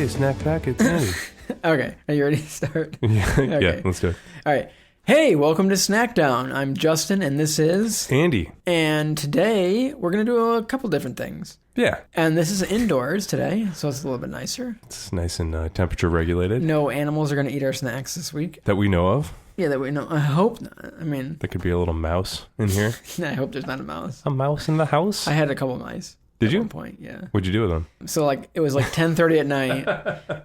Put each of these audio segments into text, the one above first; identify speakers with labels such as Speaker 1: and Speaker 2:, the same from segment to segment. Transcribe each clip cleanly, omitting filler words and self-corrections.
Speaker 1: Hey, SnackPack, it's Andy.
Speaker 2: Okay, are you ready to start?
Speaker 1: Yeah, let's go.
Speaker 2: All right. Hey, welcome to Snackdown. I'm Justin, and this is...
Speaker 1: Andy.
Speaker 2: And today, we're going to do a couple different things.
Speaker 1: Yeah.
Speaker 2: And this is indoors today, so it's a little bit nicer.
Speaker 1: It's nice and temperature regulated.
Speaker 2: No animals are going to eat our snacks this week.
Speaker 1: That we know of.
Speaker 2: Yeah, that we know. I hope not. I mean...
Speaker 1: There could be a little mouse in here.
Speaker 2: I hope there's not a mouse.
Speaker 1: A mouse in the house?
Speaker 2: I had a couple mice.
Speaker 1: Did you?
Speaker 2: At one point, yeah.
Speaker 1: What'd you do with them?
Speaker 2: So, it was 10:30 at night,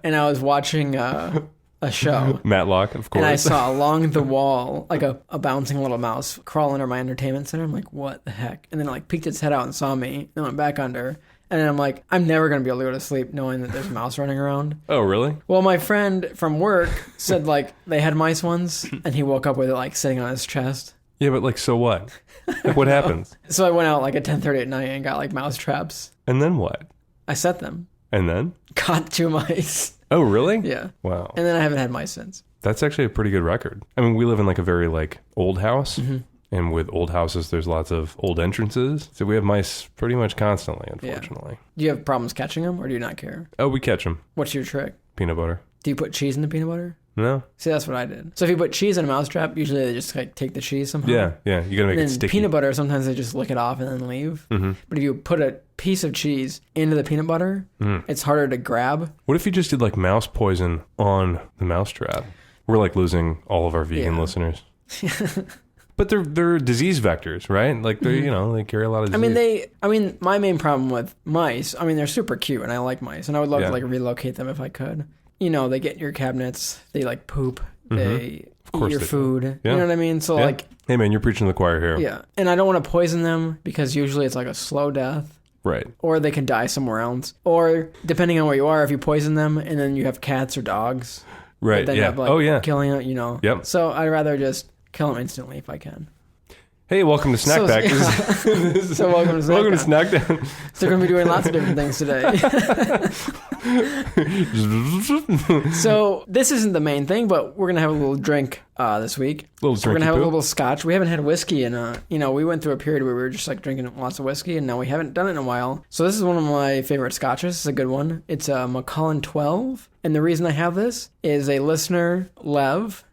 Speaker 2: and I was watching a show.
Speaker 1: Matlock, of course.
Speaker 2: And I saw along the wall, a bouncing little mouse crawl under my entertainment center. I'm like, what the heck? And then it peeked its head out and saw me and went back under. And then I'm like, I'm never going to be able to go to sleep knowing that there's a mouse running around.
Speaker 1: Oh, really?
Speaker 2: Well, my friend from work said, they had mice once, and he woke up with it, sitting on his chest.
Speaker 1: Yeah, but, so what? What happens?
Speaker 2: So I went out, at 10:30 at night and got, mouse traps.
Speaker 1: And then what?
Speaker 2: I set them.
Speaker 1: And then?
Speaker 2: Caught 2 mice.
Speaker 1: Oh, really?
Speaker 2: Yeah.
Speaker 1: Wow.
Speaker 2: And then I haven't had mice since.
Speaker 1: That's actually a pretty good record. I mean, we live in, a very, old house. Mm-hmm. And with old houses, there's lots of old entrances. So we have mice pretty much constantly, unfortunately.
Speaker 2: Yeah. Do you have problems catching them, or do you not care?
Speaker 1: Oh, we catch them.
Speaker 2: What's your trick?
Speaker 1: Peanut butter.
Speaker 2: Do you put cheese in the peanut butter?
Speaker 1: No.
Speaker 2: See, that's what I did. So if you put cheese in a mousetrap, usually they just take the cheese somehow.
Speaker 1: Yeah. You gotta make it sticky.
Speaker 2: Peanut butter, sometimes they just lick it off and then leave.
Speaker 1: Mm-hmm.
Speaker 2: But if you put a piece of cheese into the peanut butter, it's harder to grab.
Speaker 1: What if you just did mouse poison on the mousetrap? We're losing all of our vegan listeners. But they're disease vectors, right? They carry a lot of disease.
Speaker 2: My main problem with mice, they're super cute and I like mice and I would love to relocate them if I could. They get in your cabinets, they poop, they eat your food.
Speaker 1: Yeah.
Speaker 2: You know what I mean? So
Speaker 1: hey man, you're preaching to the choir here.
Speaker 2: Yeah. And I don't want to poison them because usually it's a slow death.
Speaker 1: Right.
Speaker 2: Or they can die somewhere else. Or depending on where you are, if you poison them and then you have cats or dogs.
Speaker 1: Right.
Speaker 2: Then
Speaker 1: Yeah.
Speaker 2: Killing it,
Speaker 1: Yep.
Speaker 2: So I'd rather just kill them instantly if I can.
Speaker 1: Hey, welcome to SnackPack.
Speaker 2: So welcome to SnackDown.
Speaker 1: Welcome to Snackdown.
Speaker 2: So we're going to be doing lots of different things today. So this isn't the main thing, but we're going to have a little drink this week.
Speaker 1: We're
Speaker 2: going to have a little scotch. We haven't had whiskey in we went through a period where we were just drinking lots of whiskey, and now we haven't done it in a while. So this is one of my favorite scotches. It's a good one. It's a Macallan 12. And the reason I have this is a listener, Lev,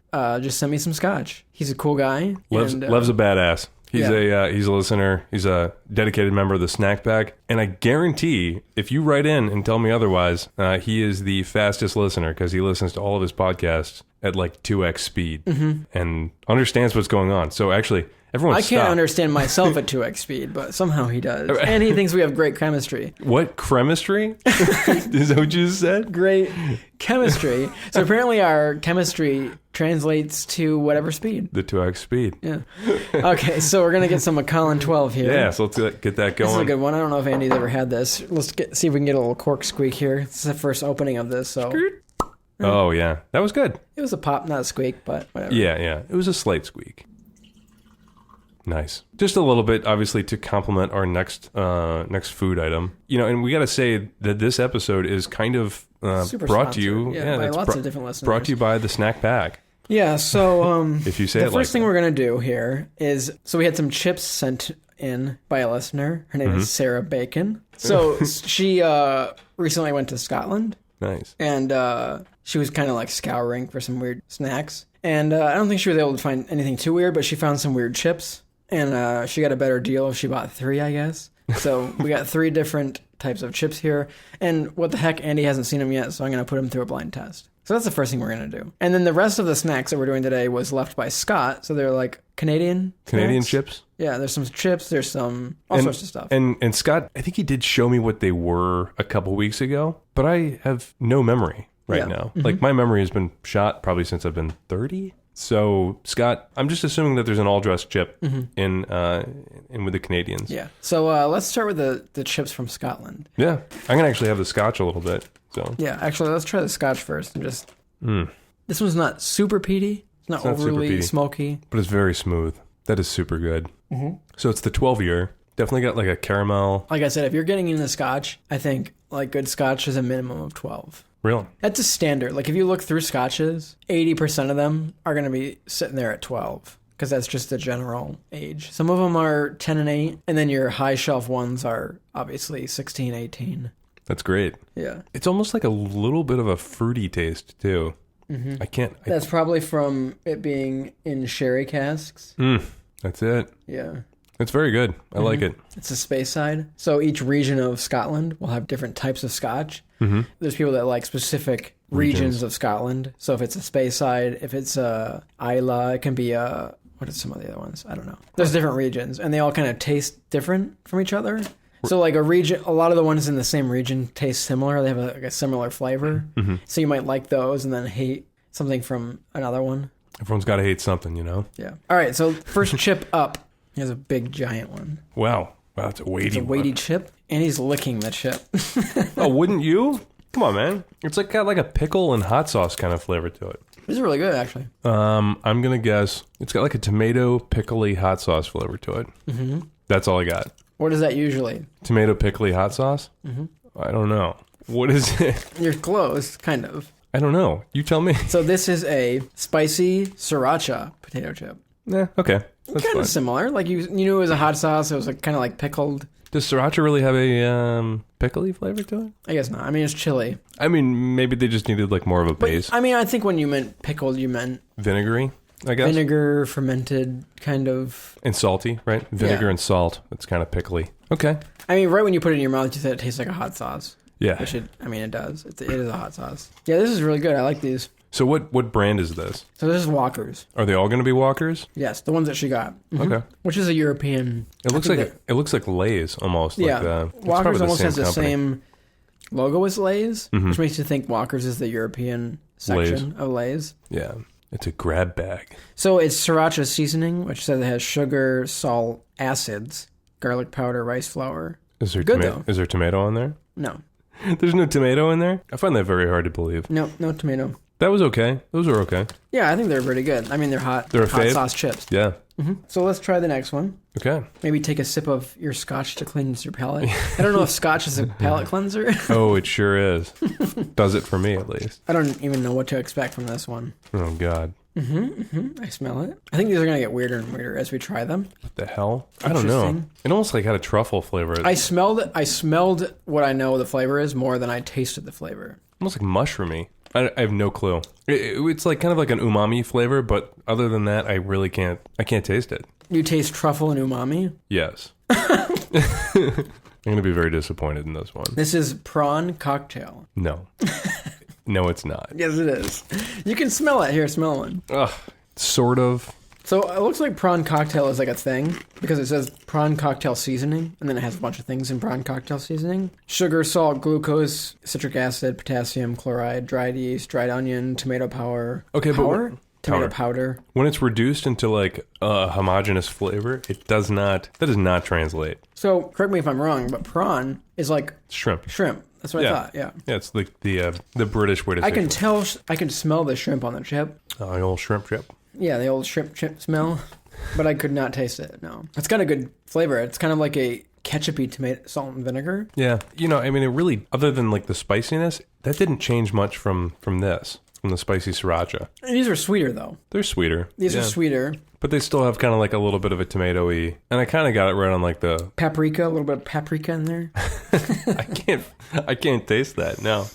Speaker 2: just sent me some scotch. He's a cool guy.
Speaker 1: Lev's a badass. He's a listener. He's a dedicated member of the SnackPack. And I guarantee, if you write in and tell me otherwise, he is the fastest listener because he listens to all of his podcasts at 2x speed and understands what's going on. So actually, everyone
Speaker 2: I can't understand myself at 2x speed, but somehow he does. And he thinks we have great chemistry.
Speaker 1: What? Chemistry? Is that what you just said?
Speaker 2: Great chemistry. So apparently our chemistry translates to whatever speed.
Speaker 1: The 2x speed.
Speaker 2: Yeah. Okay, so we're going to get some Macallan 12 here.
Speaker 1: Yeah, so let's get that going.
Speaker 2: This is a good one. I don't know if Andy's ever had this. Let's see if we can get a little cork squeak here. This is the first opening of this, so...
Speaker 1: Oh, yeah. That was good.
Speaker 2: It was a pop, not a squeak, but whatever.
Speaker 1: Yeah. It was a slight squeak. Nice. Just a little bit, obviously, to complement our next food item. And we got to say that this episode is kind of brought to you.
Speaker 2: Yeah, by lots of different listeners.
Speaker 1: Brought to you by the SnackPack.
Speaker 2: Yeah, so...
Speaker 1: if you say
Speaker 2: the first thing we're going to do here is... So we had some chips sent in by a listener. Her name is Sarah Bacon. So she recently went to Scotland.
Speaker 1: Nice.
Speaker 2: And she was kind of scouring for some weird snacks. And I don't think she was able to find anything too weird, but she found some weird chips. And she got a better deal if she bought 3, I guess. So we got 3 different types of chips here. And what the heck, Andy hasn't seen them yet, so I'm going to put them through a blind test. So that's the first thing we're going to do. And then the rest of the snacks that we're doing today was left by Scott. So they're Canadian
Speaker 1: chips?
Speaker 2: Yeah, there's some chips, there's some all sorts of stuff.
Speaker 1: And Scott, I think he did show me what they were a couple weeks ago, but I have no memory right now. Mm-hmm. My memory has been shot probably since I've been 30. So, Scott, I'm just assuming that there's an all-dressed chip in with the Canadians.
Speaker 2: Yeah. So let's start with the chips from Scotland.
Speaker 1: Yeah. I'm going to actually have the scotch a little bit. So
Speaker 2: yeah, actually, let's try the scotch first. And just This one's not super peaty. It's not overly smoky.
Speaker 1: But it's very smooth. That is super good.
Speaker 2: Mm-hmm.
Speaker 1: So it's the 12-year. Definitely got a caramel.
Speaker 2: Like I said, if you're getting into scotch, I think good scotch is a minimum of 12.
Speaker 1: Really?
Speaker 2: That's a standard. If you look through scotches, 80% of them are going to be sitting there at 12. Because that's just the general age. Some of them are 10 and 8. And then your high shelf ones are obviously 16, 18.
Speaker 1: That's great.
Speaker 2: Yeah.
Speaker 1: It's almost like a little bit of a fruity taste, too. I can't...
Speaker 2: That's probably from it being in sherry casks.
Speaker 1: That's it.
Speaker 2: Yeah.
Speaker 1: It's very good. I like it.
Speaker 2: It's a space side. So each region of Scotland will have different types of scotch. There's people that like specific regions of Scotland. So if it's a space side, if it's a Isla, it can be a... What are some of the other ones? I don't know. There's different regions, and they all kind of taste different from each other. So like a lot of the ones in the same region taste similar. They have a similar flavor. So you might like those and then hate something from another one.
Speaker 1: Everyone's got to hate something, you know?
Speaker 2: Yeah. All right, so first chip up. Here's a big, giant one.
Speaker 1: Wow, it's a weighty
Speaker 2: It's a weighty chip, and he's licking the chip.
Speaker 1: Oh, wouldn't you? Come on, man. It's like got like a pickle and hot sauce kind of flavor to it.
Speaker 2: This is really good, actually.
Speaker 1: I'm going to guess it's got like a tomato pickly hot sauce flavor to it. That's all I got.
Speaker 2: What is that usually?
Speaker 1: Tomato pickly hot sauce? I don't know. What is it?
Speaker 2: You're close, kind of.
Speaker 1: I don't know. You tell me.
Speaker 2: So this is a spicy sriracha potato chip.
Speaker 1: Yeah, okay. That's
Speaker 2: Kind
Speaker 1: fine.
Speaker 2: of similar. Like you knew it was a hot sauce. It was like kind of like pickled.
Speaker 1: Does sriracha really have a pickly flavor to it?
Speaker 2: I guess not. I mean, it's chili.
Speaker 1: I mean, maybe they just needed like more of a base.
Speaker 2: I mean, I think when you meant pickled, you meant
Speaker 1: Vinegary, I guess.
Speaker 2: vinegar, fermented, kind of.
Speaker 1: And salty, right? Vinegar and salt. That's kind of pickly. Okay.
Speaker 2: I mean, right when you put it in your mouth, you said it tastes like a hot sauce.
Speaker 1: Yeah.
Speaker 2: Which it does. It is a hot sauce. Yeah, this is really good. I like these.
Speaker 1: So what brand is this?
Speaker 2: So this is Walker's.
Speaker 1: Are they all going to be Walkers?
Speaker 2: Yes, the ones that she got.
Speaker 1: Okay.
Speaker 2: Which is a European.
Speaker 1: It looks like Lay's almost.
Speaker 2: Yeah.
Speaker 1: Like it's
Speaker 2: Walker's
Speaker 1: probably
Speaker 2: almost has the
Speaker 1: company.
Speaker 2: same logo as Lay's, which makes you think Walker's is the European section of Lay's.
Speaker 1: Yeah. It's a grab bag.
Speaker 2: So it's sriracha seasoning, which says it has sugar, salt, acids, garlic powder, rice flour.
Speaker 1: Is there
Speaker 2: Good, though.
Speaker 1: Is there tomato on there?
Speaker 2: No.
Speaker 1: There's no tomato in there? I find that very hard to believe.
Speaker 2: No tomato.
Speaker 1: That was okay. Those were okay.
Speaker 2: Yeah, I think they're pretty good. I mean, they're hot.
Speaker 1: They're a
Speaker 2: hot
Speaker 1: fave?
Speaker 2: sauce chips.
Speaker 1: Yeah.
Speaker 2: So let's try the next one.
Speaker 1: Okay.
Speaker 2: Maybe take a sip of your scotch to cleanse your palate. I don't know if scotch is a palate cleanser.
Speaker 1: Oh, it sure is. Does it for me, at least.
Speaker 2: I don't even know what to expect from this one.
Speaker 1: Oh, God.
Speaker 2: I smell it. I think these are going to get weirder and weirder as we try them.
Speaker 1: What the hell? I don't know.
Speaker 2: Interesting.
Speaker 1: It almost like had a truffle flavor.
Speaker 2: I smelled what I know the flavor is more than I tasted the flavor.
Speaker 1: Almost like mushroomy. I have no clue. It's like kind of like an umami flavor, but other than that, I can't taste it.
Speaker 2: You taste truffle and umami?
Speaker 1: Yes. I'm going to be very disappointed in this one.
Speaker 2: This is prawn cocktail.
Speaker 1: No. No, it's not.
Speaker 2: Yes, it is. You can smell it. Here, smell one.
Speaker 1: Ugh. Sort of.
Speaker 2: So it looks like prawn cocktail is like a thing because it says prawn cocktail seasoning, and then it has a bunch of things in prawn cocktail seasoning. Sugar, salt, glucose, citric acid, potassium, chloride, dried yeast, dried onion, tomato powder.
Speaker 1: Okay,
Speaker 2: power?
Speaker 1: but...
Speaker 2: Tomato powder.
Speaker 1: When it's reduced into like a homogeneous flavor, that does not translate.
Speaker 2: So correct me if I'm wrong, but prawn is like
Speaker 1: Shrimp.
Speaker 2: That's what I thought, yeah.
Speaker 1: Yeah, it's like the British way to say it.
Speaker 2: I can smell the shrimp on the chip.
Speaker 1: Oh, the old shrimp chip.
Speaker 2: Yeah, the old shrimp chip smell, but I could not taste it, no. It's got a good flavor. It's kind of like a ketchupy tomato, salt and vinegar.
Speaker 1: Yeah. You know, I mean, it really, other than like the spiciness, that didn't change much from this, from the spicy sriracha.
Speaker 2: And these are sweeter, though.
Speaker 1: They're sweeter.
Speaker 2: These are sweeter.
Speaker 1: But they still have kind of like a little bit of a tomatoey, and I kind of got it right on like the...
Speaker 2: Paprika, a little bit of paprika in there.
Speaker 1: I can't taste that, no.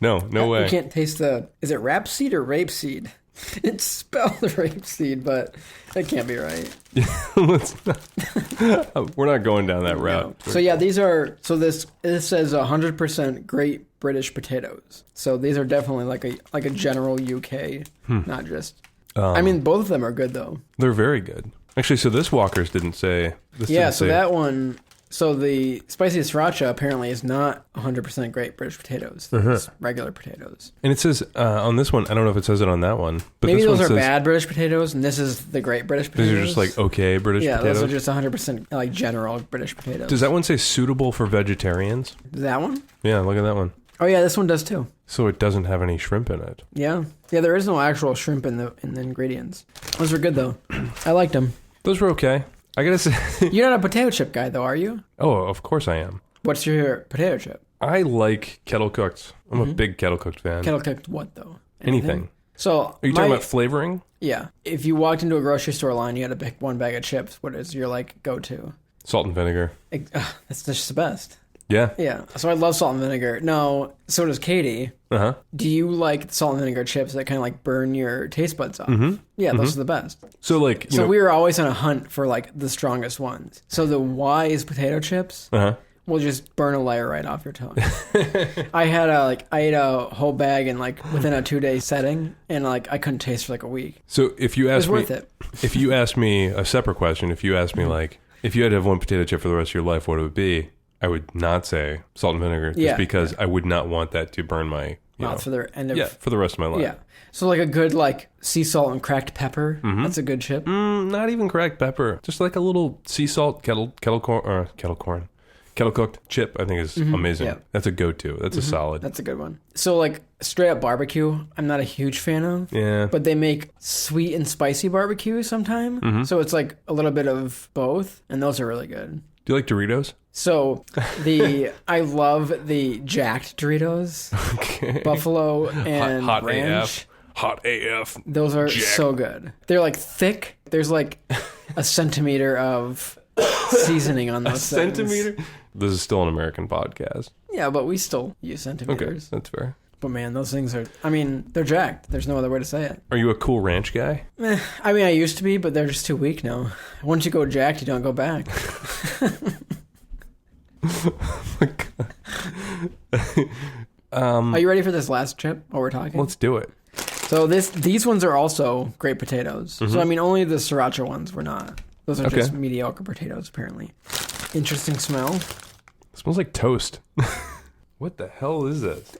Speaker 1: No way.
Speaker 2: You can't taste is it rapeseed or rapeseed? It's spelled rapeseed, but that can't be right.
Speaker 1: We're not going down that route.
Speaker 2: No. So yeah, this says 100% Great British potatoes. So these are definitely like a general UK, not just. I mean, both of them are good though.
Speaker 1: They're very good. Actually, so this Walker's didn't say.
Speaker 2: That one. So the spicy sriracha apparently is not 100% Great British potatoes. It's regular potatoes.
Speaker 1: And it says on this one, I don't know if it says it on that one, but
Speaker 2: maybe
Speaker 1: this
Speaker 2: those
Speaker 1: one
Speaker 2: are
Speaker 1: says,
Speaker 2: bad British potatoes, and this is the Great British potatoes.
Speaker 1: These are just like okay British potatoes.
Speaker 2: Yeah, those are just 100% like general British potatoes.
Speaker 1: Does that one say suitable for vegetarians?
Speaker 2: That one?
Speaker 1: Yeah, look at that one.
Speaker 2: Oh yeah, this one does too.
Speaker 1: So it doesn't have any shrimp in it.
Speaker 2: Yeah, there is no actual shrimp in the ingredients. Those were good though. I liked them.
Speaker 1: Those were okay. I gotta say,
Speaker 2: you're not a potato chip guy though, are you?
Speaker 1: Oh, of course I am.
Speaker 2: What's your potato chip?
Speaker 1: I like kettle cooked. I'm a big kettle cooked fan.
Speaker 2: Kettle cooked what though?
Speaker 1: Anything.
Speaker 2: So
Speaker 1: are you talking about flavoring?
Speaker 2: Yeah. If you walked into a grocery store line, you had to pick one bag of chips. What is your like go-to?
Speaker 1: Salt and vinegar.
Speaker 2: That's just the best.
Speaker 1: Yeah.
Speaker 2: Yeah. So I love salt and vinegar. No, so does Katie.
Speaker 1: Uh-huh.
Speaker 2: Do you like salt and vinegar chips that kind of like burn your taste buds off? Mm-hmm. Yeah, those are the best.
Speaker 1: So like,
Speaker 2: So we were always on a hunt for like the strongest ones. So the Wise potato chips will just burn a layer right off your tongue. I ate a whole bag in like within a 2-day setting, and like I couldn't taste for like a week.
Speaker 1: So if you asked
Speaker 2: it was worth it.
Speaker 1: If you asked me a separate question, if you asked me like, if you had to have one potato chip for the rest of your life, what it would be? I would not say salt and vinegar, just because I would not want that to burn my
Speaker 2: mouth for the end of
Speaker 1: for the rest of my life.
Speaker 2: Yeah. So like a good like sea salt and cracked pepper. That's a good chip.
Speaker 1: Not even cracked pepper, just like a little sea salt kettle cooked chip. I think is amazing. Yeah. That's a go-to. That's a solid.
Speaker 2: That's a good one. So like straight up barbecue, I'm not a huge fan of.
Speaker 1: Yeah.
Speaker 2: But they make sweet and spicy barbecue sometime. So it's like a little bit of both, and those are really good.
Speaker 1: Do you like Doritos?
Speaker 2: So I love the jacked Doritos, buffalo and
Speaker 1: hot
Speaker 2: ranch.
Speaker 1: Hot AF.
Speaker 2: Those are so good. They're like thick. There's like a centimeter of seasoning on those things.
Speaker 1: Centimeter? This is still an American podcast.
Speaker 2: Yeah, but we still use centimeters.
Speaker 1: Okay, that's fair.
Speaker 2: But man, those things are, they're jacked. There's no other way to say it.
Speaker 1: Are you a Cool Ranch guy?
Speaker 2: I used to be, but they're just too weak now. Once you go jacked, you don't go back.
Speaker 1: Oh my God.
Speaker 2: Are you ready for this last chip while we're talking?
Speaker 1: Let's do it.
Speaker 2: So these ones are also great potatoes. So only the sriracha ones were not. Those are just mediocre potatoes, apparently. Interesting smell.
Speaker 1: It smells like toast. What the hell is this?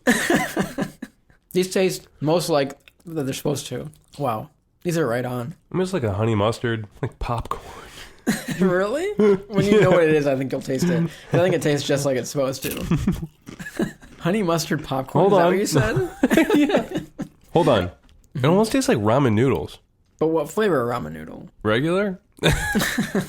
Speaker 2: These taste most like that they're supposed to. Wow. These are right on.
Speaker 1: Almost like a honey mustard, like popcorn.
Speaker 2: Really? When you know what it is, I think you'll taste it. I think it tastes just like it's supposed to. Honey mustard popcorn,
Speaker 1: Hold on.
Speaker 2: Is that what you said?
Speaker 1: Yeah. Hold on. It almost tastes like ramen noodles.
Speaker 2: But what flavor of ramen noodle?
Speaker 1: Regular?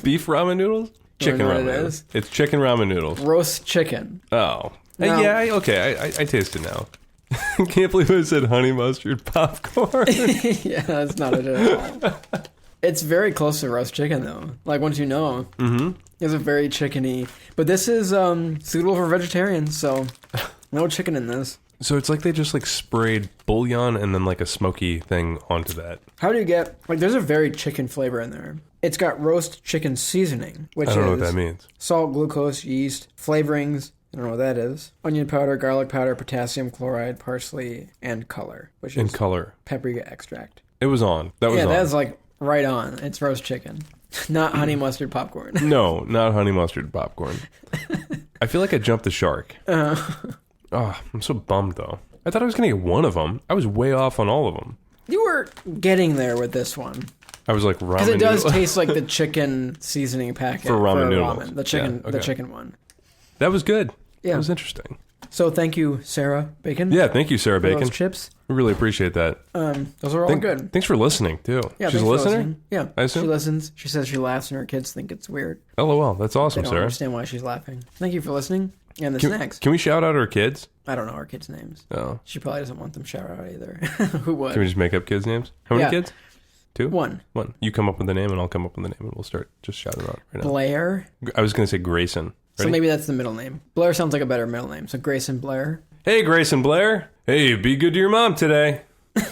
Speaker 1: Beef ramen noodles? Chicken ramen noodles. It's chicken ramen noodles.
Speaker 2: Roast chicken.
Speaker 1: Oh.
Speaker 2: No.
Speaker 1: Yeah, I taste it now. I can't believe I said honey mustard popcorn.
Speaker 2: Yeah, that's not it at all. It's very close to roast chicken, though. Like, once you know. It's a very chickeny. But this is suitable for vegetarians, so no chicken in this.
Speaker 1: So it's like they just like sprayed bouillon and then like a smoky thing onto that.
Speaker 2: How do you get... Like, there's a very chicken flavor in there. It's got roast chicken seasoning, which is...
Speaker 1: I don't know what that means.
Speaker 2: Salt, glucose, yeast, flavorings... I don't know what that is. Onion powder, garlic powder, potassium chloride, parsley, and color. Which is paprika extract.
Speaker 1: It was on. That was on.
Speaker 2: Yeah, that's like right on. It's roast chicken. Not honey mustard popcorn.
Speaker 1: No, not honey mustard popcorn. I feel like I jumped the shark. Oh, I'm so bummed though. I thought I was going to get one of them. I was way off on all of them.
Speaker 2: You were getting there with this one.
Speaker 1: I was like ramen.
Speaker 2: Because it does taste like the chicken seasoning packet
Speaker 1: for ramen noodles.
Speaker 2: The chicken one.
Speaker 1: That was good.
Speaker 2: Yeah.
Speaker 1: It was interesting.
Speaker 2: So thank you, Sarah Bacon.
Speaker 1: Yeah, thank you, Sarah
Speaker 2: for
Speaker 1: Bacon.
Speaker 2: Those chips.
Speaker 1: We really appreciate that.
Speaker 2: Those are all good.
Speaker 1: Thanks for listening, too.
Speaker 2: Yeah,
Speaker 1: she's a listener?
Speaker 2: Yeah,
Speaker 1: I assume?
Speaker 2: She listens. She says she laughs and her kids think it's weird.
Speaker 1: LOL, that's awesome,
Speaker 2: They don't
Speaker 1: Sarah.
Speaker 2: understand why she's laughing. Thank you for listening. And the snacks.
Speaker 1: Can we shout out our kids?
Speaker 2: I don't know our kids' names.
Speaker 1: Oh.
Speaker 2: She probably doesn't want them shout out either. Who would?
Speaker 1: Can we just make up kids' names? How many kids? 2?
Speaker 2: One.
Speaker 1: You come up with the name and I'll come up with the name and we'll start just shouting out right now.
Speaker 2: Blair.
Speaker 1: I was going to say Grayson. Ready?
Speaker 2: So maybe that's the middle name. Blair sounds like a better middle name. So Grayson Blair.
Speaker 1: Hey, Grayson Blair. Hey, be good to your mom today.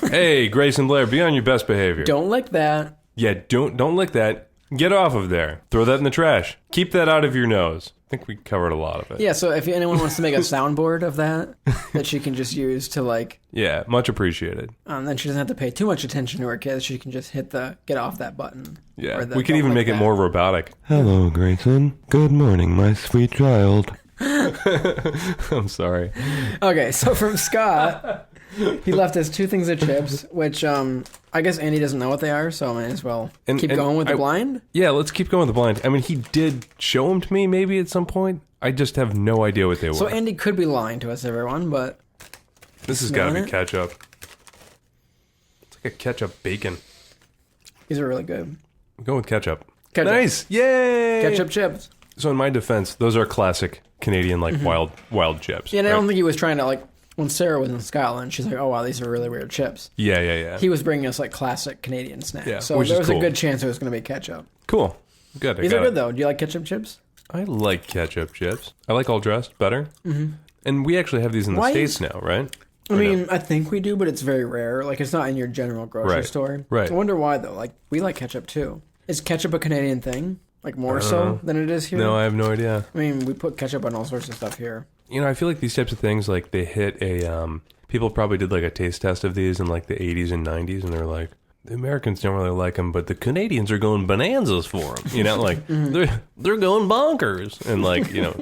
Speaker 1: Hey, Grayson Blair, be on your best behavior.
Speaker 2: Don't lick that.
Speaker 1: Yeah, don't lick that. Get off of there. Throw that in the trash. Keep that out of your nose. I think we covered a lot of it.
Speaker 2: Yeah, so if anyone wants to make a soundboard of that she can just use to like...
Speaker 1: Yeah, much appreciated.
Speaker 2: Then she doesn't have to pay too much attention to her kids. She can just hit the get off that button.
Speaker 1: Yeah, we could even make it more robotic.
Speaker 3: Hello, Grayson. Good morning, my sweet child.
Speaker 1: I'm sorry.
Speaker 2: Okay, so from Scott, he left us 2 things of chips, which I guess Andy doesn't know what they are, so I might as well keep going with the blind.
Speaker 1: Yeah, let's keep going with the blind. I mean, he did show them to me maybe at some point. I just have no idea what they were.
Speaker 2: So Andy could be lying to us, everyone, but...
Speaker 1: This has got to be ketchup. It's like a ketchup bacon.
Speaker 2: These are really good.
Speaker 1: I'm going with ketchup.
Speaker 2: Nice!
Speaker 1: Yay!
Speaker 2: Ketchup chips.
Speaker 1: So in my defense, those are classic Canadian, like, wild chips.
Speaker 2: Yeah, and I don't think he was trying to, like... When Sarah was in Scotland, she's like, oh, wow, these are really weird chips.
Speaker 1: Yeah.
Speaker 2: He was bringing us, like, classic Canadian snacks.
Speaker 1: Yeah,
Speaker 2: so there was a good chance it was going to be ketchup.
Speaker 1: Cool. Good.
Speaker 2: These are good, though. Do you like ketchup chips?
Speaker 1: I like ketchup chips. I like all dressed better. Mm-hmm. And we actually have these in the States now, right?
Speaker 2: I mean, I think we do, but it's very rare. Like, it's not in your general grocery store.
Speaker 1: Right.
Speaker 2: I wonder why, though. Like, we like ketchup, too. Is ketchup a Canadian thing? Like, more so than it is here?
Speaker 1: No, I have no idea.
Speaker 2: I mean, we put ketchup on all sorts of stuff here.
Speaker 1: You know, I feel like these types of things, like, they hit a... people probably did, like, a taste test of these in, like, the 80s and 90s, and they're like, the Americans don't really like them, but the Canadians are going bonanzas for them. You know, like, they're going bonkers. And, like, you know...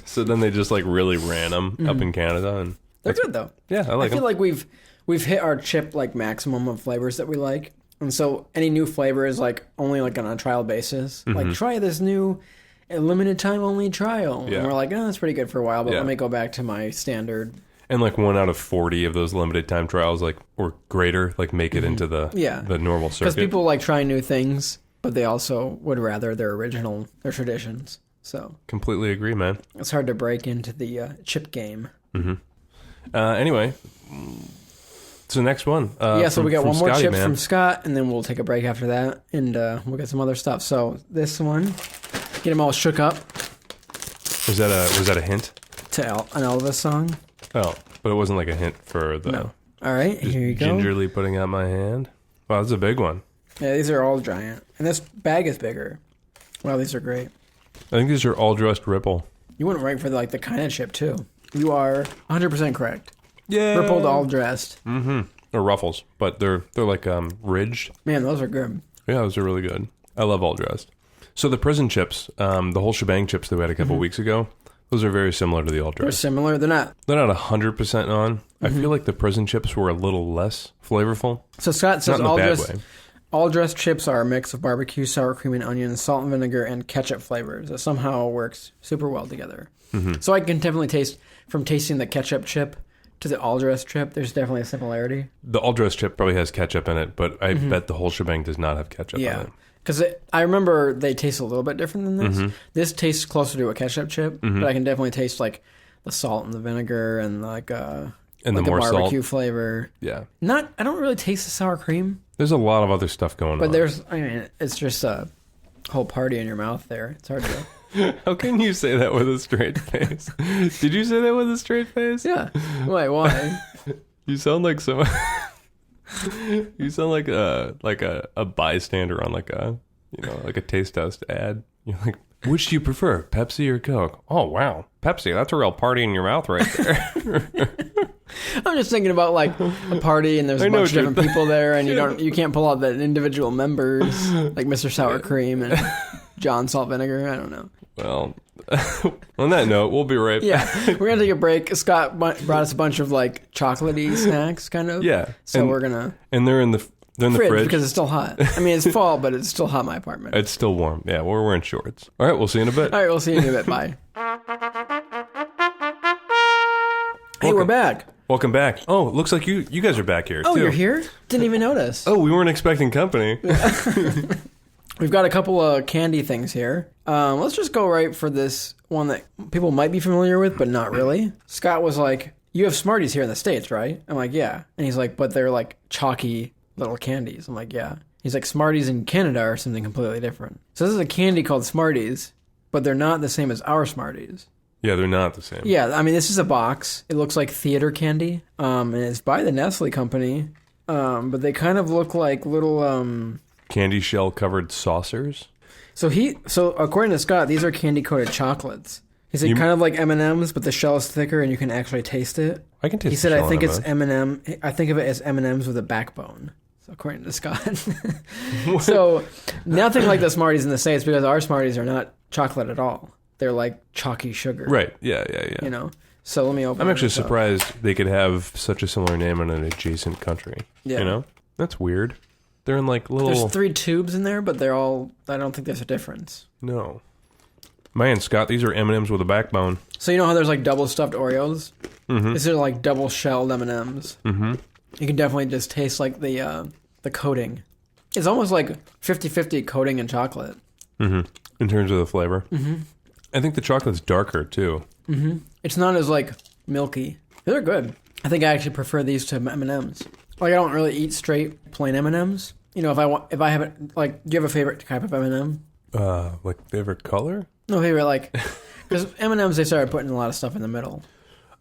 Speaker 1: so then they just, like, really ran them up in Canada, and...
Speaker 2: They're good, though.
Speaker 1: Yeah, I
Speaker 2: feel like we've hit our chip, like, maximum of flavors that we like. And so any new flavor is, like, only, like, on a trial basis. Like, try this new limited time only trial.
Speaker 1: Yeah.
Speaker 2: And we're like, oh, that's pretty good for a while, but let me go back to my standard.
Speaker 1: And, like, 1 out of 40 of those limited time trials, like, or greater, like, make it into the normal circuit.
Speaker 2: Because people like trying new things, but they also would rather their traditions. So
Speaker 1: completely agree, man.
Speaker 2: It's hard to break into the chip game.
Speaker 1: Mm-hmm. Anyway, so next one.
Speaker 2: So we got one more chip from Scott, and then we'll take a break after that, and we'll get some other stuff. So this one, get them all shook up.
Speaker 1: Was that a hint
Speaker 2: to an Elvis song?
Speaker 1: Oh, but it wasn't like a hint for the...
Speaker 2: No. All right, here you go.
Speaker 1: Gingerly putting out my hand. Wow, this is a big one.
Speaker 2: Yeah, these are all giant. And this bag is bigger. Wow, these are great.
Speaker 1: I think these are all dressed Ripple.
Speaker 2: You went right for like the kind of chip, too. You are 100% correct.
Speaker 1: Yeah.
Speaker 2: Rippled, all dressed.
Speaker 1: Mm-hmm. They're Ruffles, but they're like ridged.
Speaker 2: Man, those are good.
Speaker 1: Yeah, those are really good. I love all dressed. So the prison chips, the whole shebang chips that we had a couple weeks ago, those are very similar to the all dressed.
Speaker 2: They're similar. They're not
Speaker 1: 100% on. I feel like the prison chips were a little less flavorful.
Speaker 2: So Scott says
Speaker 1: not in a bad way.
Speaker 2: All dressed chips are a mix of barbecue, sour cream and onion, salt and vinegar, and ketchup flavors. That somehow works super well together. Mm-hmm. So I can definitely taste, from tasting the ketchup chip to the all dressed chip, there's definitely a similarity.
Speaker 1: The all dressed chip probably has ketchup in it, but I bet the whole shebang does not have ketchup in it.
Speaker 2: Because I remember they taste a little bit different than this. Mm-hmm. This tastes closer to a ketchup chip, but I can definitely taste like the salt and the vinegar and like
Speaker 1: and
Speaker 2: like
Speaker 1: the more
Speaker 2: barbecue
Speaker 1: salt
Speaker 2: flavor.
Speaker 1: Yeah.
Speaker 2: I don't really taste the sour cream.
Speaker 1: There's a lot of other stuff going on.
Speaker 2: But it's just a whole party in your mouth there. It's hard to...
Speaker 1: How can you say that with a straight face? Did you say that with a straight face?
Speaker 2: Yeah. Why?
Speaker 1: You sound like some... You sound like a bystander on like a taste test ad. You're like, which do you prefer, Pepsi or Coke? Oh wow, Pepsi. That's a real party in your mouth right there.
Speaker 2: I'm just thinking about like a party and there's a bunch of different people there, and you can't pull out the individual members like Mr. Sour Cream and John Salt Vinegar. I don't know.
Speaker 1: Well, on that note, we'll be right back.
Speaker 2: Yeah, we're gonna take a break. Scott brought us a bunch of like chocolatey snacks, kind of.
Speaker 1: Yeah.
Speaker 2: So we're gonna.
Speaker 1: And they're in the fridge
Speaker 2: because it's still hot. I mean, it's fall, but it's still hot in my apartment.
Speaker 1: It's still warm. Yeah, we're wearing shorts. All right, we'll see you in a bit.
Speaker 2: All right, we'll see you in a bit. Bye. Hey, we're back.
Speaker 1: Welcome back. Oh, it looks like you guys are back here, too.
Speaker 2: Oh, you're here? Didn't even notice.
Speaker 1: Oh, we weren't expecting company.
Speaker 2: We've got a couple of candy things here. Let's just go right for this one that people might be familiar with, but not really. Scott was like, you have Smarties here in the States, right? I'm like, yeah. And he's like, but they're like chalky little candies. I'm like, yeah. He's like, Smarties in Canada are something completely different. So this is a candy called Smarties, but they're not the same as our Smarties.
Speaker 1: Yeah, they're not the same.
Speaker 2: Yeah, I mean, this is a box. It looks like theater candy, and it's by the Nestle company, but they kind of look like little...
Speaker 1: candy shell covered saucers?
Speaker 2: So according to Scott, these are candy coated chocolates. He said kind of like M&Ms, but the shell is thicker and you can actually taste it.
Speaker 1: I can taste. He
Speaker 2: said, "I think it's M&M. I think of it as M&Ms with a backbone." So according to Scott, so nothing like the Smarties in the States, because our Smarties are not chocolate at all. They're like chalky sugar.
Speaker 1: Right? Yeah. You
Speaker 2: know. So let me open.
Speaker 1: I'm actually surprised they could have such a similar name in an adjacent country. Yeah. You know, that's weird. They're in like little...
Speaker 2: There's 3 tubes in there, but they're all... I don't think there's a difference.
Speaker 1: No. Man, Scott, these are M&Ms with a backbone.
Speaker 2: So you know how there's like double stuffed Oreos?
Speaker 1: Mm-hmm.
Speaker 2: These are like double shelled M&Ms.
Speaker 1: Mm-hmm.
Speaker 2: You can definitely just taste like the coating. It's almost like 50-50 coating and chocolate.
Speaker 1: Mm-hmm. In terms of the flavor.
Speaker 2: Mm-hmm.
Speaker 1: I think the chocolate's darker, too.
Speaker 2: Mm-hmm. It's not as like milky. They're good. I think I actually prefer these to M&Ms. Like, I don't really eat straight plain M&Ms. You know, if I have it, like, do you have a favorite type of M&M?
Speaker 1: Like favorite color?
Speaker 2: No favorite, like, because M&Ms, they started putting a lot of stuff in the middle.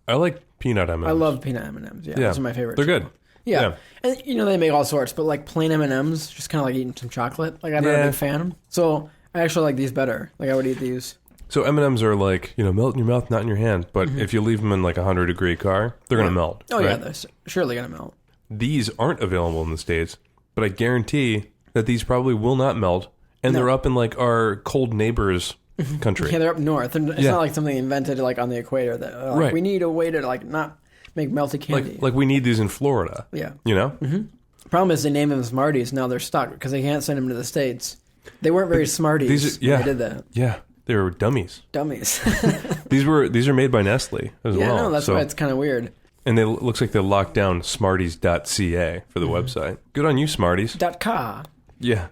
Speaker 1: I like peanut M&Ms.
Speaker 2: I love peanut M&Ms. Yeah, those are my favorite.
Speaker 1: They're good.
Speaker 2: Yeah. And, they make all sorts, but, like, plain M&Ms, just kind of like eating some chocolate. Like, I'm not a big fan. So, I actually like these better. Like, I would eat these.
Speaker 1: So, M&Ms are like, melt in your mouth, not in your hand. But if you leave them in, like, a 100-degree car, they're going to melt.
Speaker 2: Oh,
Speaker 1: right?
Speaker 2: yeah, they're surely going to melt.
Speaker 1: These aren't available in the States, but I guarantee that these probably will not melt. And they're up in, like, our cold neighbors' country.
Speaker 2: Yeah, they're up north. And it's not like something invented, like, on the equator. That like, we need a way to, like, not make melty candy.
Speaker 1: Like we need these in Florida.
Speaker 2: Yeah.
Speaker 1: Problem
Speaker 2: is they named them Smarties. Now they're stuck because they can't send them to the States. They weren't very Smarties when they did that.
Speaker 1: Yeah, they were dummies.
Speaker 2: Dummies.
Speaker 1: These are made by Nestle as well.
Speaker 2: Yeah, no, that's why it's kind of weird.
Speaker 1: And looks like they locked down Smarties.ca for the website. Good on you, Smarties.
Speaker 2: .ca.
Speaker 1: Yeah.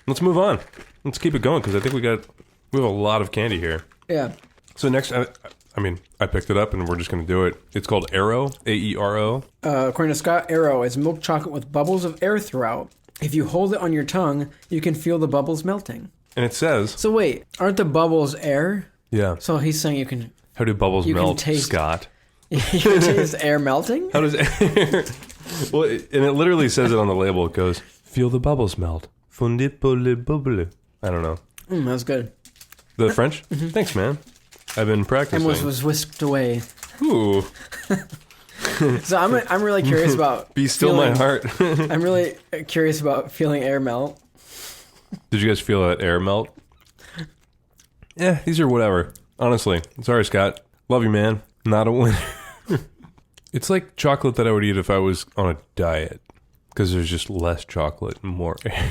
Speaker 1: Let's move on. Let's keep it going because I think we have a lot of candy here.
Speaker 2: Yeah.
Speaker 1: So next, I picked it up and we're just going to do it. It's called Aero, Aero.
Speaker 2: According to Scott, Aero is milk chocolate with bubbles of air throughout. If you hold it on your tongue, you can feel the bubbles melting.
Speaker 1: And it says...
Speaker 2: So wait, aren't the bubbles air?
Speaker 1: Yeah.
Speaker 2: So he's saying you can...
Speaker 1: How do bubbles melt, Scott?
Speaker 2: You can taste air melting?
Speaker 1: How does air... Well, and it literally says it on the label. It goes, feel the bubbles melt. Fondipole. I don't know.
Speaker 2: That's good.
Speaker 1: The French? Thanks, man. I've been practicing.
Speaker 2: And was whisked away.
Speaker 1: Ooh.
Speaker 2: So I'm really curious about...
Speaker 1: Be still my heart.
Speaker 2: I'm really curious about feeling air melt.
Speaker 1: Did you guys feel that air melt? Yeah, these are whatever. Honestly. Sorry, Scott. Love you, man. Not a winner. It's like chocolate that I would eat if I was on a diet. Because there's just less chocolate and more air.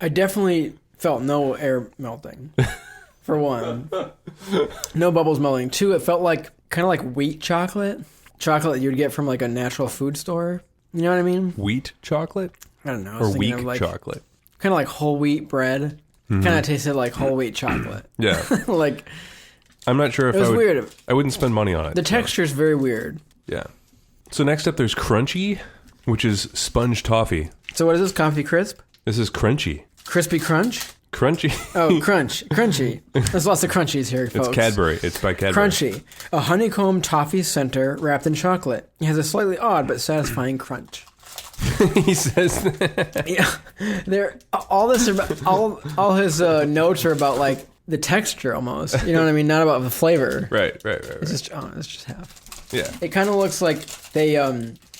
Speaker 2: I definitely felt no air melting. For one. No bubbles melting. Two, it felt like kind of like wheat chocolate. Chocolate that you'd get from like a natural food store. You know what I mean?
Speaker 1: Wheat chocolate?
Speaker 2: I don't know.
Speaker 1: Or weak chocolate?
Speaker 2: Kind of like whole wheat bread. Kind of tasted like whole wheat chocolate.
Speaker 1: Yeah.
Speaker 2: Like...
Speaker 1: I'm not sure if
Speaker 2: it was weird.
Speaker 1: I wouldn't spend money on it.
Speaker 2: The texture is very weird.
Speaker 1: Yeah. So next up, there's Crunchy, which is sponge toffee.
Speaker 2: So what is this? Coffee Crisp?
Speaker 1: This is Crunchy.
Speaker 2: Crispy Crunch?
Speaker 1: Crunchy.
Speaker 2: Oh, Crunchy. There's lots of Crunchies here, folks.
Speaker 1: It's Cadbury. It's by Cadbury.
Speaker 2: Crunchy. A honeycomb toffee center wrapped in chocolate. It has a slightly odd but satisfying crunch.
Speaker 1: He says that.
Speaker 2: Yeah. All his notes are about like the texture almost. You know what I mean? Not about the flavor.
Speaker 1: Right.
Speaker 2: It's just half.
Speaker 1: Yeah.
Speaker 2: It kind of looks like they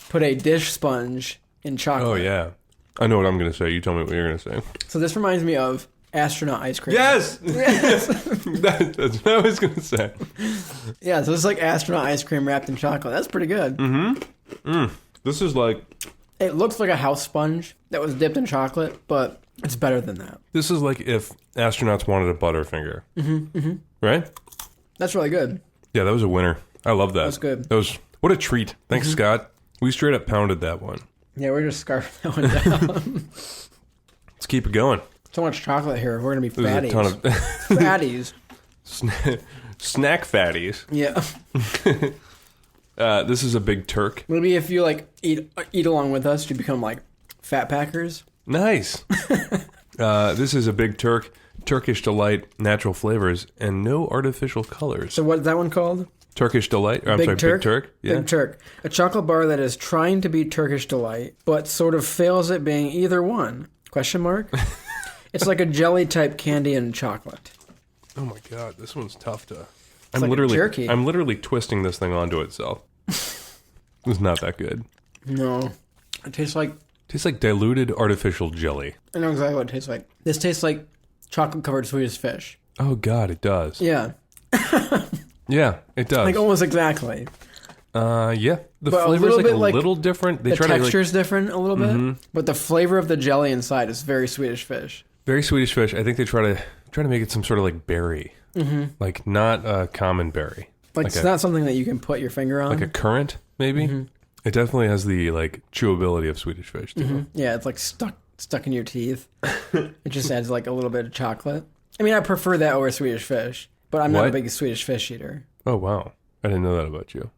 Speaker 2: put a dish sponge in chocolate.
Speaker 1: Oh, yeah. I know what I'm going to say. You tell me what you're going to say.
Speaker 2: So this reminds me of astronaut ice cream.
Speaker 1: Yes! That's what I was going to say.
Speaker 2: Yeah, so it's like astronaut ice cream wrapped in chocolate. That's pretty good.
Speaker 1: This is like...
Speaker 2: It looks like a house sponge that was dipped in chocolate, but it's better than that.
Speaker 1: This is like if astronauts wanted a Butterfinger. Right?
Speaker 2: That's really good.
Speaker 1: Yeah, that was a winner. I love that.
Speaker 2: That's good.
Speaker 1: What a treat. Thanks, Scott. We straight up pounded that one.
Speaker 2: Yeah, we're just scarfing that one down.
Speaker 1: Let's keep it going.
Speaker 2: So much chocolate here. We're going to be fatties.
Speaker 1: There's a ton of...
Speaker 2: Fatties.
Speaker 1: Snack fatties.
Speaker 2: Yeah.
Speaker 1: This is a big Turk.
Speaker 2: Maybe if you like eat along with us, you become like fat packers.
Speaker 1: Nice. This is a big Turk. Turkish Delight, natural flavors, and no artificial colors.
Speaker 2: So what's that one called?
Speaker 1: Turkish Delight. Big Turk. Yeah.
Speaker 2: Big Turk. A chocolate bar that is trying to be Turkish Delight, but sort of fails at being either one. Question mark? It's like a jelly type candy and chocolate.
Speaker 1: Oh my god, this one's tough to...
Speaker 2: It's like a jerky.
Speaker 1: I'm literally twisting this thing onto itself. It's not that good.
Speaker 2: No. It tastes like...
Speaker 1: Tastes like diluted artificial jelly.
Speaker 2: I know exactly what it tastes like. This tastes like chocolate-covered Swedish fish.
Speaker 1: Oh, God, it does.
Speaker 2: Yeah.
Speaker 1: Yeah, it does.
Speaker 2: Like, almost exactly.
Speaker 1: Yeah. The flavor is like a little different.
Speaker 2: The texture's different a little bit, but the flavor of the jelly inside is very Swedish fish.
Speaker 1: Very Swedish fish. I think they try to make it some sort of like berry. Like not a common berry.
Speaker 2: Like it's not something that you can put your finger on.
Speaker 1: Like a currant, maybe? It definitely has the like chewability of Swedish fish, too.
Speaker 2: Yeah, it's like stuck in your teeth. It just adds like a little bit of chocolate. I mean, I prefer that over Swedish fish, but I'm not a big Swedish fish eater.
Speaker 1: Oh, wow. I didn't know that about you.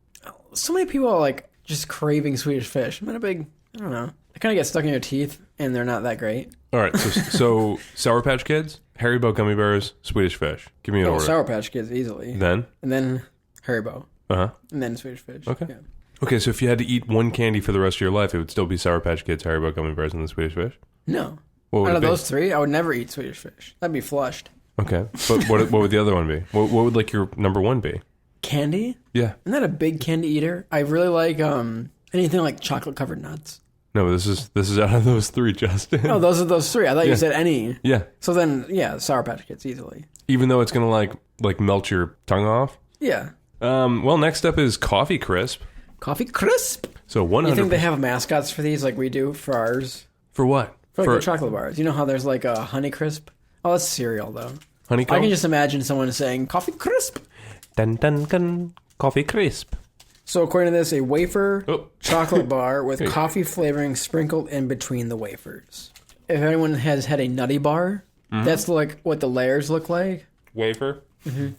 Speaker 2: So many people are like just craving Swedish fish. I'm not a big, I don't know. They kind of get stuck in your teeth, and they're not that great.
Speaker 1: All right, so Sour Patch Kids, Haribo gummy bears, Swedish Fish. Give me an order.
Speaker 2: Sour Patch Kids, easily.
Speaker 1: Then?
Speaker 2: And then Haribo.
Speaker 1: Uh-huh.
Speaker 2: And then Swedish Fish.
Speaker 1: Okay.
Speaker 2: Yeah.
Speaker 1: Okay, so if you had to eat one candy for the rest of your life, it would still be Sour Patch Kids, Haribo gummy bears, and the Swedish Fish?
Speaker 2: No.
Speaker 1: What would
Speaker 2: Out
Speaker 1: it
Speaker 2: of
Speaker 1: be?
Speaker 2: those three, I would never eat Swedish Fish. That'd be flushed.
Speaker 1: Okay, but what would the other one be? What would like your number one be?
Speaker 2: Candy?
Speaker 1: Yeah.
Speaker 2: I'm not a big candy eater. I really like anything like chocolate-covered nuts.
Speaker 1: No, but this is out of those three, Justin.
Speaker 2: Oh, those are those three. I thought you said any.
Speaker 1: Yeah.
Speaker 2: So then, yeah, Sour Patch Kids, easily.
Speaker 1: Even though it's going to like melt your tongue off?
Speaker 2: Yeah.
Speaker 1: Well, next up is Coffee Crisp.
Speaker 2: Coffee Crisp?
Speaker 1: So 100%.
Speaker 2: You think they have mascots for these like we do for ours?
Speaker 1: For what?
Speaker 2: For like the chocolate bars. You know how there's like a Honey Crisp? Oh, that's cereal, though.
Speaker 1: Honeycomb?
Speaker 2: I can just imagine someone saying, Coffee Crisp.
Speaker 1: Dun, dun, dun. Coffee Crisp.
Speaker 2: So according to this, a wafer chocolate bar with coffee flavoring sprinkled in between the wafers. If anyone has had a nutty bar, that's like what the layers look like.
Speaker 1: Wafer?
Speaker 2: I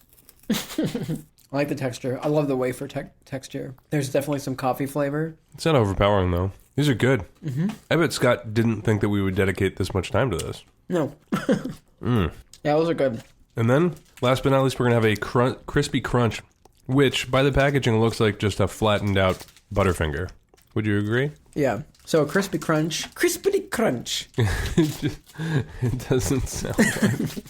Speaker 2: like the texture. I love the wafer texture. There's definitely some coffee flavor.
Speaker 1: It's not overpowering, though. These are good. I bet Scott didn't think that we would dedicate this much time to this.
Speaker 2: No. Yeah, those are good.
Speaker 1: And then, last but not least, we're going to have a crispy crunch, which, by the packaging, looks like just a flattened out Butterfinger. Would you agree?
Speaker 2: Yeah. So crispy crunch. Crispity crunch.
Speaker 1: It doesn't sound like...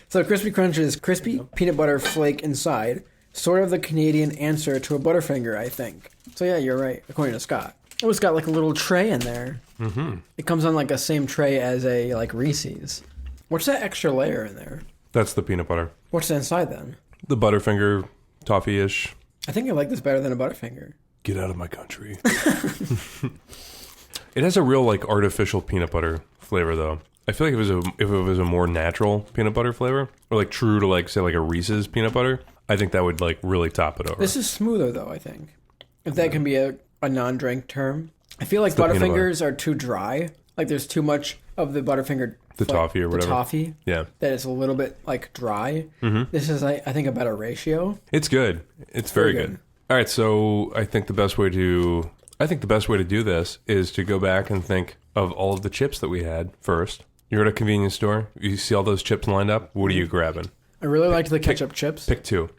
Speaker 2: So crispy crunch is crispy peanut butter flake inside. Sort of the Canadian answer to a Butterfinger, I think. So yeah, you're right, according to Scott. Oh, it's got like a little tray in there. Mm-hmm. It comes on like a same tray as a like Reese's. What's that extra layer in there?
Speaker 1: That's the peanut butter.
Speaker 2: What's inside then?
Speaker 1: The Butterfinger, toffee-ish.
Speaker 2: I think I like this better than a Butterfinger.
Speaker 1: Get out of my country. It has a real like artificial peanut butter flavor, though. I feel like if it was a more natural peanut butter flavor, or like true to like say like a Reese's peanut butter, I think that would like really top it over.
Speaker 2: This is smoother though, I think. If that can be a non-drink term. I feel like
Speaker 1: It's the peanut
Speaker 2: Butterfingers are too dry. Like there's too much of the Butterfinger.
Speaker 1: The toffee or whatever.
Speaker 2: The toffee.
Speaker 1: Yeah.
Speaker 2: That it's a little bit like dry. Mm-hmm. This is, I think, a better ratio.
Speaker 1: It's good. It's very good. All right, so I think the best way to do this is to go back and think of all of the chips that we had first. You're at a convenience store. You see all those chips lined up. What are you grabbing?
Speaker 2: I really liked the ketchup chips.
Speaker 1: Pick two.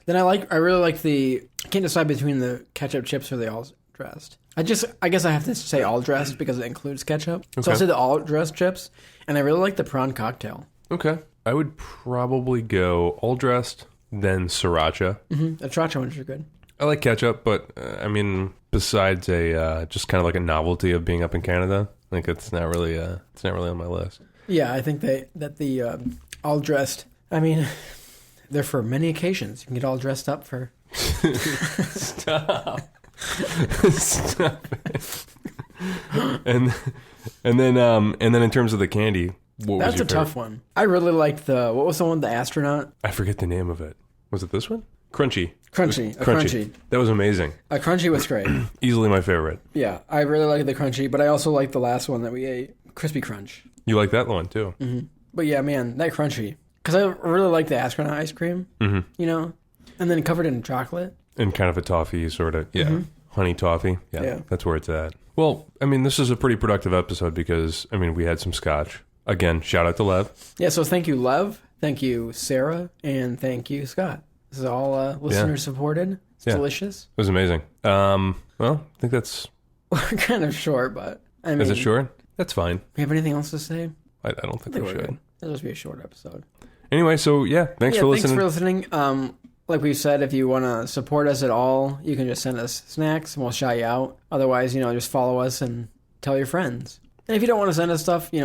Speaker 2: Then I really like I can't decide between the ketchup chips or the all dressed. I guess I have to say all dressed because it includes ketchup. Okay. So I'll say the all dressed chips, and I really like the prawn cocktail.
Speaker 1: Okay. I would probably go all dressed, then sriracha.
Speaker 2: Mm-hmm. The sriracha ones are good.
Speaker 1: I like ketchup, but I mean, besides just kind of like a novelty of being up in Canada, I think it's not really on my list.
Speaker 2: Yeah, I think that the all dressed. I mean, they're for many occasions. You can get all dressed up for.
Speaker 1: Stop. Stop it. And then in terms of the candy, what was your favorite?
Speaker 2: That's a tough one. I really liked what was the one, the astronaut?
Speaker 1: I forget the name of it. Was it this one? Crunchy.
Speaker 2: Crunchy.
Speaker 1: That was amazing.
Speaker 2: A crunchy was great.
Speaker 1: Easily my favorite.
Speaker 2: Yeah, I really like the crunchy, but I also like the last one that we ate, crispy crunch.
Speaker 1: You like that one too?
Speaker 2: Mm-hmm. But yeah, man, that crunchy. Because I really like the astronaut ice cream, you know, and then covered in chocolate.
Speaker 1: And kind of a toffee sort of, honey toffee. Yeah, that's where it's at. Well, I mean, this is a pretty productive episode because, I mean, we had some scotch. Again, shout out to Lev.
Speaker 2: Yeah, so thank you, Lev. Thank you, Sarah. And thank you, Scott. This is all listener supported. It's delicious.
Speaker 1: It was amazing. Well, I think that's...
Speaker 2: We're kind of short, but I mean...
Speaker 1: Is it short? That's fine.
Speaker 2: We have anything else to say?
Speaker 1: I don't think we should.
Speaker 2: Good. It'll just be a short episode.
Speaker 1: Anyway, so thanks for listening.
Speaker 2: Thanks for listening. Like we said, if you want to support us at all, you can just send us snacks and we'll shout you out. Otherwise, just follow us and tell your friends. And if you don't want to send us stuff, shoot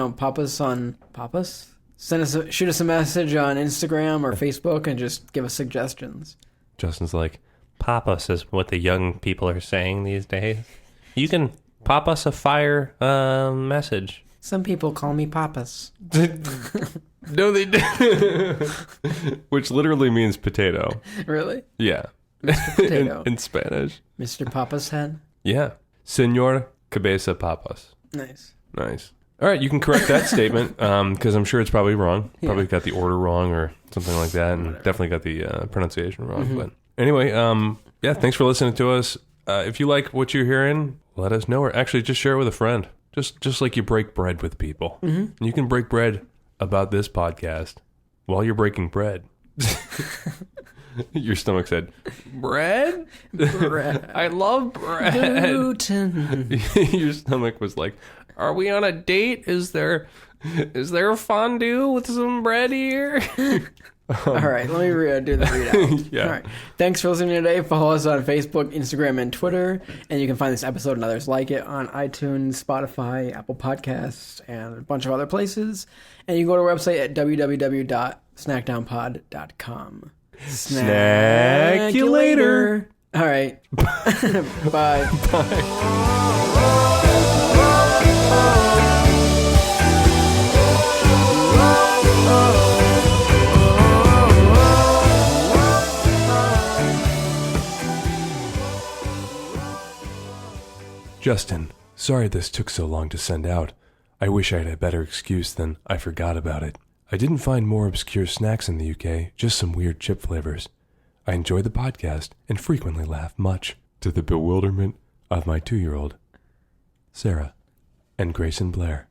Speaker 2: us a message on Instagram or Facebook and just give us suggestions.
Speaker 1: Justin's like, pop us is what the young people are saying these days. You can pop us a fire message.
Speaker 2: Some people call me Papas.
Speaker 1: No, they do. Which literally means potato.
Speaker 2: Really?
Speaker 1: Yeah.
Speaker 2: Mr. Potato.
Speaker 1: in Spanish.
Speaker 2: Mr. Papa's head?
Speaker 1: Yeah. Senor Cabeza Papas.
Speaker 2: Nice.
Speaker 1: All right, you can correct that statement because I'm sure it's probably wrong. Probably got the order wrong or something like that, and definitely got the pronunciation wrong. Mm-hmm. But anyway, thanks for listening to us. If you like what you're hearing, let us know. Or actually, just share it with a friend. Just like you break bread with people. Mm-hmm. You can break bread about this podcast while you're breaking bread. Your stomach said, bread?
Speaker 2: Bread.
Speaker 1: I love bread.
Speaker 2: Gluten.
Speaker 1: Your stomach was like, are we on a date? Is there fondue with some bread here?
Speaker 2: All right, let me do the readout.
Speaker 1: Yeah.
Speaker 2: All right. Thanks for listening today. Follow us on Facebook, Instagram, and Twitter. And you can find this episode and others like it on iTunes, Spotify, Apple Podcasts, and a bunch of other places. And you can go to our website at www.snackdownpod.com.
Speaker 1: Snack you later.
Speaker 2: All right. Bye.
Speaker 1: Justin, sorry this took so long to send out. I wish I had a better excuse than I forgot about it. I didn't find more obscure snacks in the UK, just some weird chip flavors. I enjoy the podcast and frequently laugh much, to the bewilderment of my 2-year-old, Sarah, and Grayson Blair.